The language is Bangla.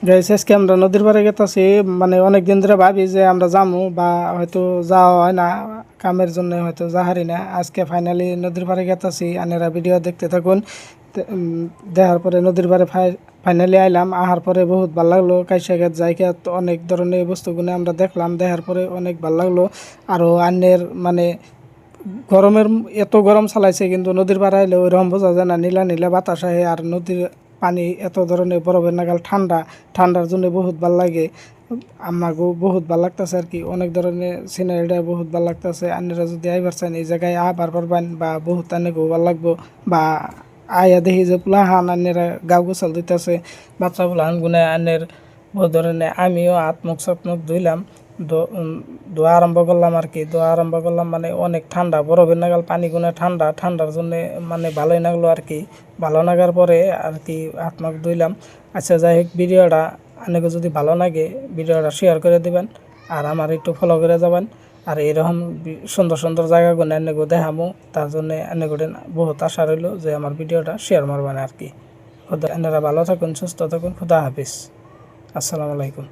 গাইস আজকে আমরা নদীর পাড়ে গেতাছি। মানে অনেক দিন ধরে ভাবি যে আমরা যামু, বা হয়তো যাওয়া হয় না, কামের জন্য হয়তো যাহারি না। আজকে ফাইনালি নদীর পাড়ে গেতাছি, আনেরা ভিডিও দেখতে থাকুন। দেখার পরে নদীর পাড়ে ফাইনালি আইলাম। আহার পরে বহুত ভালো লাগলো। কাইসা গেত জায়গা অনেক ধরনের বস্তুগুলো আমরা দেখলাম, দেখার পরে অনেক ভালো লাগলো। আরও আন্যের মানে গরমের এত গরম চালাইছে, কিন্তু নদীর পাড়ে আইলে ওইরকম বোঝা যায় না। নীলা নীলা বাতাস আহে, আর নদীর পানি এত ধরনের বরফের নাগাল ঠান্ডা, ঠান্ডার জন্য বহুত ভাল লাগে। আমাকেও বহুত ভাল লাগতেছে আর কি। অনেক ধরনের সিনারিটা বহুত ভাল লাগতেছে। আপনারা যদি আইবার চান এই জায়গায় আবার পারবেন, বা বহুত আনেকেও ভাল লাগবো। বা আয়া দেখি যে পোলাহান আনেরা গাও গোসল দিতেছে, বাচ্চা পোলাহান গুনে আনের বহুত ধরনের। আমিও হাত মুখ সব মুখ ধুইলাম, দোয়া আরম্ভ করলাম আর কি। দোয়া আরম্ভ করলাম মানে অনেক ঠান্ডা, বরফের নাগাল পানি গুনে ঠান্ডা, ঠান্ডার জন্য মানে ভালোই লাগলো আর কি। ভালো লাগার পরে আর কি হাত মুখ ধুইলাম। আচ্ছা যাই হোক, ভিডিওটা আপনাকে যদি ভালো লাগে ভিডিওটা শেয়ার করে দিবেন, আর আমার একটু ফলো করে যাবেন। আর এরকম সুন্দর সুন্দর জায়গাগুলো এনেগো দেখামো, তার জন্য এনেগো বহুত আশা রইল যে আমার ভিডিওটা শেয়ার মারবেন আর কি। খুদা, আপনারা ভালো থাকুন, সুস্থ থাকুন। খুদা হাফিজ, আসসালামু আলাইকুম।